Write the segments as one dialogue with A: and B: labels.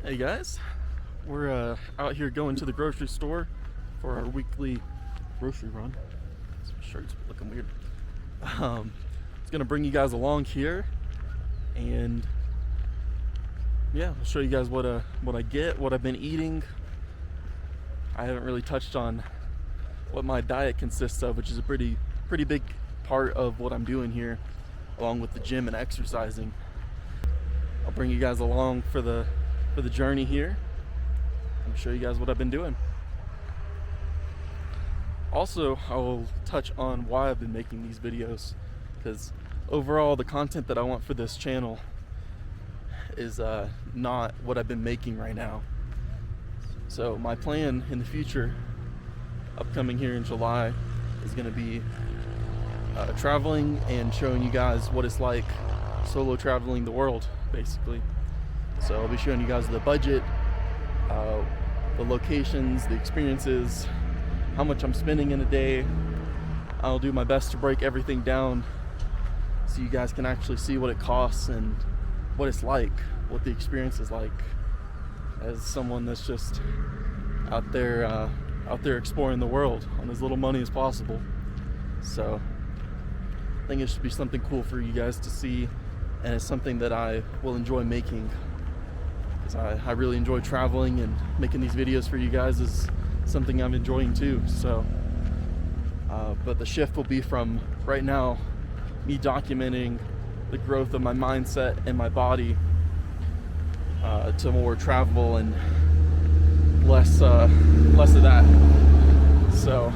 A: Hey guys, we're out here going to the grocery store for our weekly grocery run. This shirt's looking weird. It's gonna bring you guys along here, and yeah, I'll show you guys what I get, what I've been eating. I haven't really touched on what my diet consists of, which is a pretty big part of what I'm doing here, along with the gym and exercising. I'll bring you guys along for the journey here and show you guys what I've been doing. Also, I will touch on why I've been making these videos, because overall the content that I want for this channel is not what I've been making right now. So my plan in the future, upcoming here in July, is going to be traveling and showing you guys what it's like solo traveling the world, basically. So I'll be showing you guys the budget, the locations, the experiences, how much I'm spending in a day. I'll do my best to break everything down so you guys can actually see what it costs and what it's like, what the experience is like, as someone that's just out there exploring the world on as little money as possible. So I think it should be something cool for you guys to see, and it's something that I will enjoy making. I really enjoy traveling, and making these videos for you guys is something I'm enjoying too. So, but the shift will be from right now me documenting the growth of my mindset and my body to more travel and less of that. So,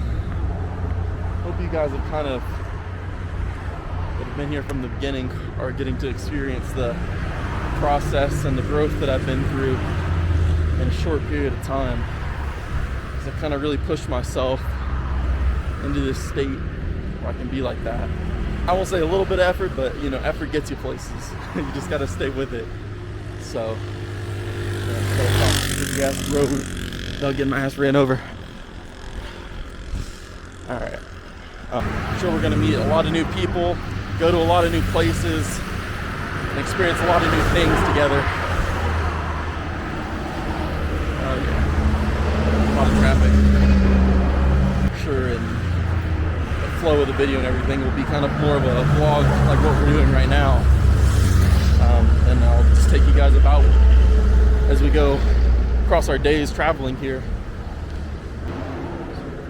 A: hope you guys have that have been here from the beginning are getting to experience the process and the growth that I've been through in a short period of time, because I kind of really pushed myself into this state where I can be like that. I won't say a little bit of effort, but effort gets you places. You just got to stay with it. So without getting my ass ran over. All right, I'm sure we're gonna meet a lot of new people, go to a lot of new places, and experience a lot of new things together. A lot of traffic. I'm sure in the flow of the video and everything will be kind of more of a vlog like what we're doing right now. And I'll just take you guys about as we go across our days traveling here.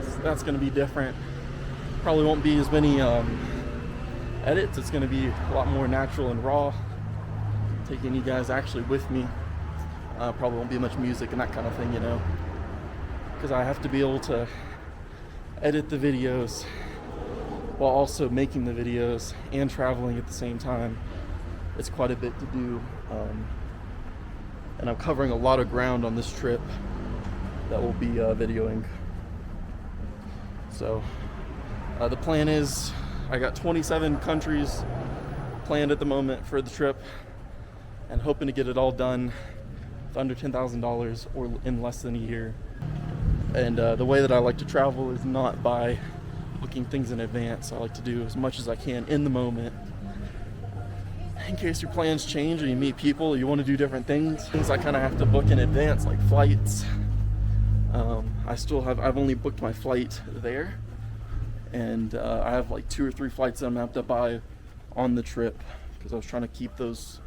A: So that's going to be different. Probably won't be as many edits. It's going to be a lot more natural and raw, taking you guys actually with me. Probably won't be much music and that kind of thing, because I have to be able to edit the videos while also making the videos and traveling at the same time. It's quite a bit to do, and I'm covering a lot of ground on this trip that we'll be videoing. So the plan is, I got 27 countries planned at the moment for the trip, and hoping to get it all done with under $10,000 or in less than a year. And the way that I like to travel is not by booking things in advance. I like to do as much as I can in the moment, in case your plans change or you meet people, you want to do different things. Things I kind of have to book in advance, like flights. I've only booked my flight there, and I have like 2 or 3 flights that I'm going to have to buy on the trip, because I was trying to keep those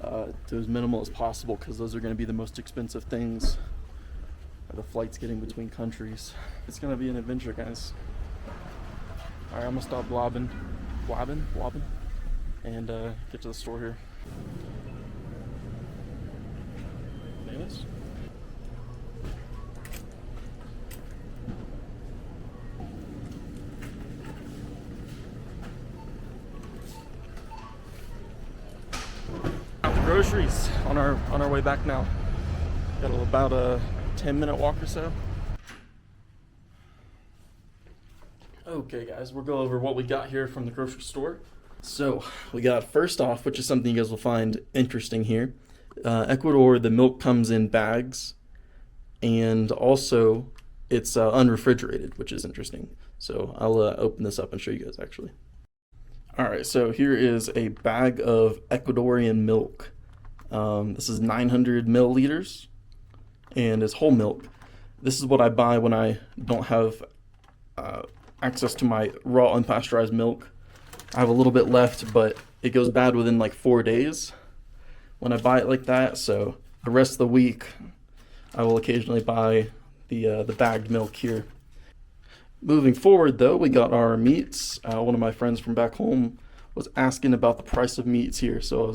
A: to as minimal as possible, because those are going to be the most expensive things, the flights getting between countries. It's going to be an adventure, guys. Alright, I'm going to stop blabbing, and get to the store here. Bananas? Groceries on our way back now. Got about a 10-minute walk or so. Okay guys, we'll go over what we got here from the grocery store. So we got, first off, which is something you guys will find interesting here, Ecuador, the milk comes in bags, and also it's unrefrigerated, which is interesting. So I'll open this up and show you guys actually. All right, so here is a bag of Ecuadorian milk. This is 900 milliliters and it's whole milk. This is what I buy when I don't have access to my raw unpasteurized milk. I have a little bit left, but it goes bad within like 4 days when I buy it like that. So the rest of the week, I will occasionally buy the bagged milk here. Moving forward though, we got our meats. One of my friends from back home was asking about the price of meats here, so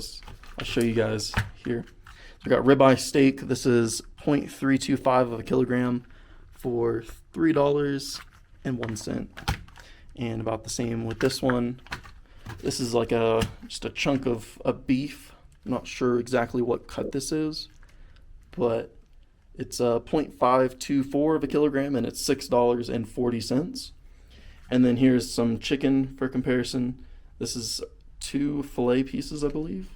A: I'll show you guys here. So we got ribeye steak. This is 0.325 of a kilogram for $3.01, and about the same with this one. This is like just a chunk of beef. I'm not sure exactly what cut this is, but it's 0.524 of a kilogram, and it's $6.40. And then here's some chicken for comparison. This is 2 fillet pieces, I believe,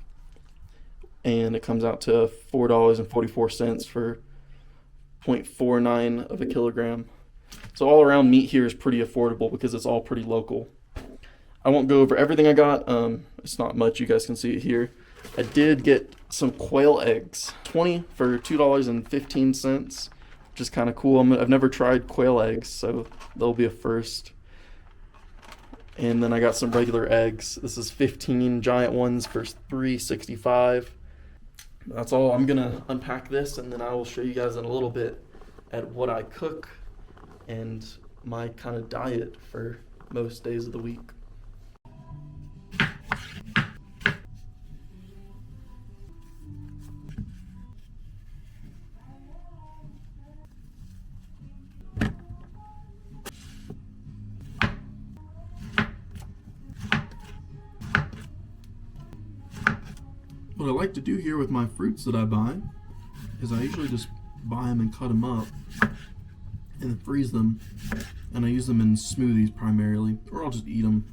A: and it comes out to $4.44 for 0.49 of a kilogram. So all around meat here is pretty affordable because it's all pretty local. I won't go over everything I got. It's not much. You guys can see it here. I did get some quail eggs, 20 for $2.15, which is kind of cool. I've never tried quail eggs, so they'll be a first. And then I got some regular eggs. This is 15 giant ones for $3.65. That's all. I'm gonna unpack this, and then I will show you guys in a little bit at what I cook and my kind of diet for most days of the week. What I like to do here with my fruits that I buy is I usually just buy them and cut them up and freeze them, and I use them in smoothies primarily, or I'll just eat them.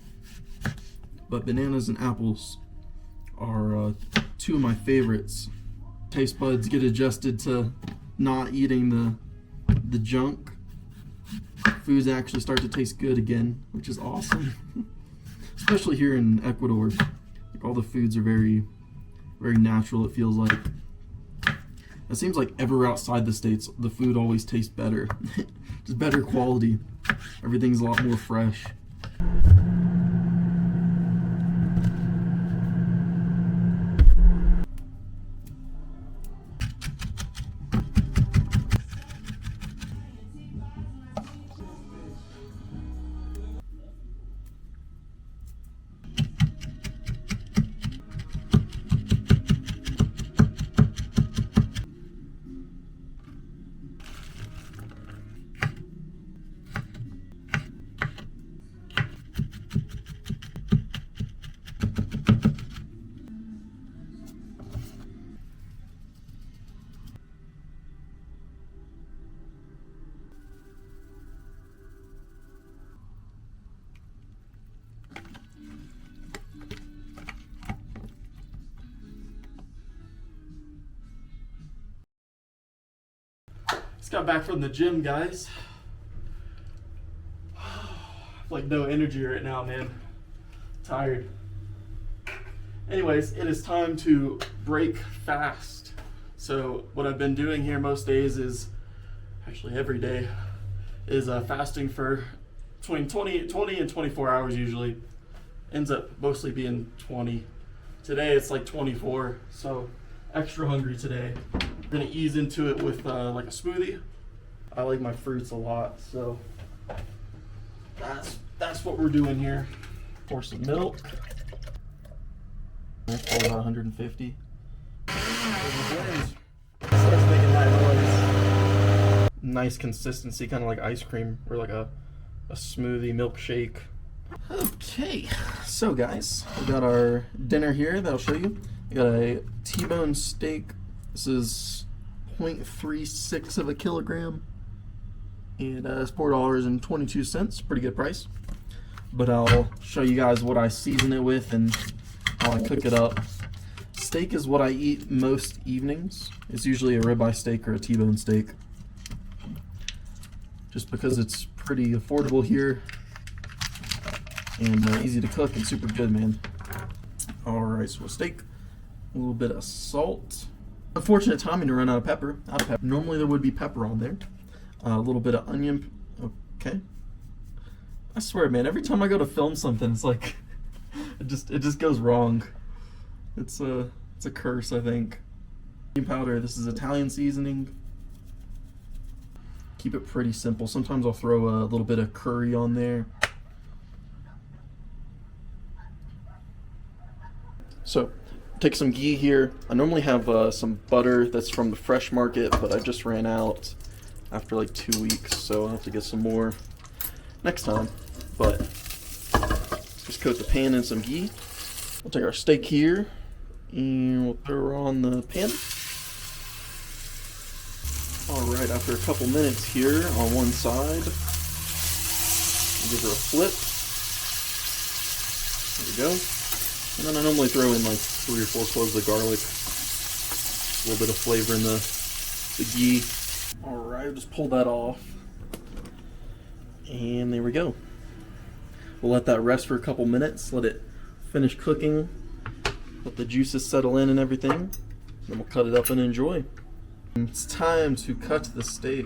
A: But bananas and apples are 2 of my favorites. Taste buds get adjusted to not eating the junk. Foods actually start to taste good again, which is awesome. Especially here in Ecuador, like all the foods are very natural, it feels like. It seems like everywhere outside the States, the food always tastes better. Just better quality. Everything's a lot more fresh. Just got back from the gym, guys. Like no energy right now, man. Tired. Anyways, it is time to break fast. So what I've been doing here most days is, actually every day, is fasting for between 20 and 24 hours usually. Ends up mostly being 20. Today it's like 24, so extra hungry today. I'm gonna ease into it with like a smoothie. I like my fruits a lot, so that's what we're doing here. Pour some milk. That's probably about 150. Starts making that noise. Nice consistency, kind of like ice cream or like a smoothie milkshake. Okay, so guys, we got our dinner here that I'll show you. We got a T-bone steak. This is 0.36 of a kilogram, and it's $4.22. Pretty good price. But I'll show you guys what I season it with and how I cook it up. Steak is what I eat most evenings. It's usually a ribeye steak or a T-bone steak, just because it's pretty affordable here and easy to cook and super good, man. Alright, so a steak. A little bit of salt. Unfortunate timing to run out of pepper. Normally there would be pepper on there. A little bit of onion. Okay. I swear, man, every time I go to film something, it's like it just goes wrong. It's a curse, I think. Onion powder. This is Italian seasoning. Keep it pretty simple. Sometimes I'll throw a little bit of curry on there. So, take some ghee here. I normally have some butter that's from the fresh market, but I just ran out after like 2 weeks, so I'll have to get some more next time. But just coat the pan in some ghee. We'll take our steak here and we'll throw her on the pan. Alright, after a couple minutes here on one side, we'll give her a flip. There we go. And then I normally throw in like 3 or 4 cloves of garlic. A little bit of flavor in the ghee. Alright, just pull that off. And there we go. We'll let that rest for a couple minutes, let it finish cooking, let the juices settle in and everything. Then we'll cut it up and enjoy. It's time to cut the steak.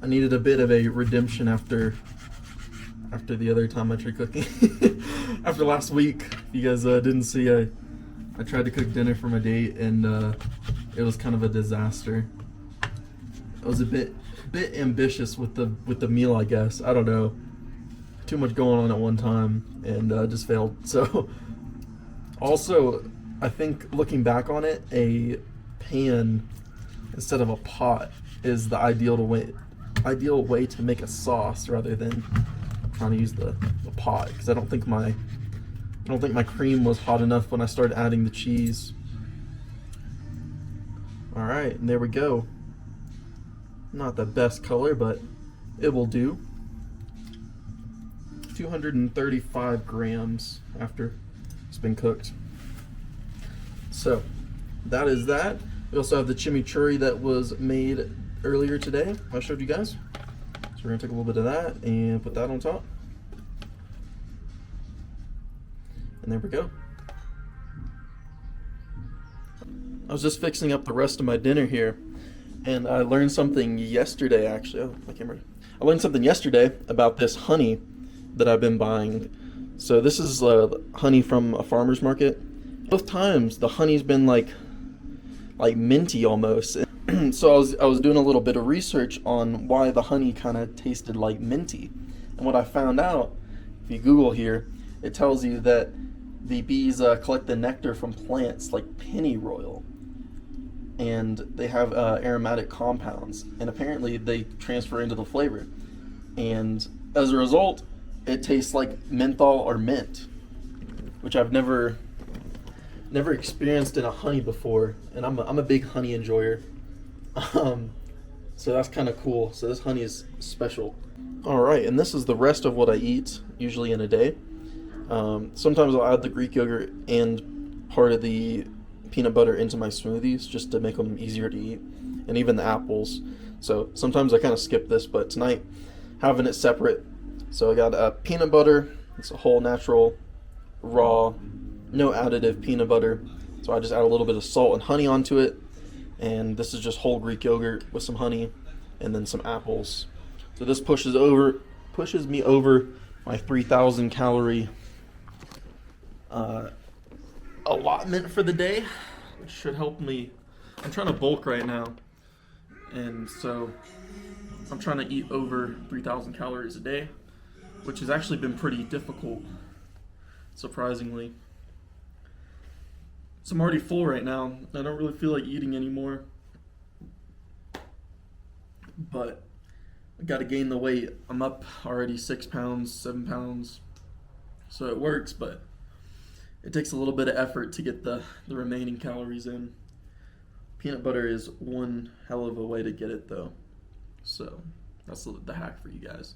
A: I needed a bit of a redemption after the other time I tried cooking. After last week, if you guys didn't see, I tried to cook dinner for my date and it was kind of a disaster. I was a bit ambitious with the meal, I guess. I don't know. Too much going on at one time and just failed. So also, I think looking back on it, a pan instead of a pot is the ideal way to make a sauce rather than trying to use the pot, because I don't think my cream was hot enough when I started adding the cheese. Alright, and there we go. Not the best color, but it will do. 235 grams after it's been cooked. So that is that. We also have the chimichurri that was made earlier today. I showed you guys. So we're gonna take a little bit of that and put that on top. And there we go. I was just fixing up the rest of my dinner here, and I learned something yesterday, actually. Oh, my camera. I learned something yesterday about this honey that I've been buying. So this is honey from a farmer's market. Both times the honey's been like minty almost. So I was doing a little bit of research on why the honey kind of tasted like minty. And what I found out, if you Google here, it tells you that the bees collect the nectar from plants like pennyroyal. And they have aromatic compounds. And apparently they transfer into the flavor. And as a result, it tastes like menthol or mint, which I've never experienced in a honey before, and I'm a big honey enjoyer. So that's kind of cool. So this honey is special. All right, and this is the rest of what I eat usually in a day. Sometimes I'll add the Greek yogurt and part of the peanut butter into my smoothies just to make them easier to eat, and even the apples. So sometimes I kind of skip this, but tonight having it separate. So I got peanut butter. It's a whole natural, raw, no additive peanut butter. So I just add a little bit of salt and honey onto it. And this is just whole Greek yogurt with some honey and then some apples. So this pushes me over my 3,000 calorie allotment for the day, which should help me. I'm trying to bulk right now, and so I'm trying to eat over 3,000 calories a day, which has actually been pretty difficult, surprisingly. So I'm already full right now. I don't really feel like eating anymore, but I gotta gain the weight. I'm up already 6 pounds, 7 pounds, so it works, but it takes a little bit of effort to get the remaining calories in. Peanut butter is one hell of a way to get it though, so that's the hack for you guys.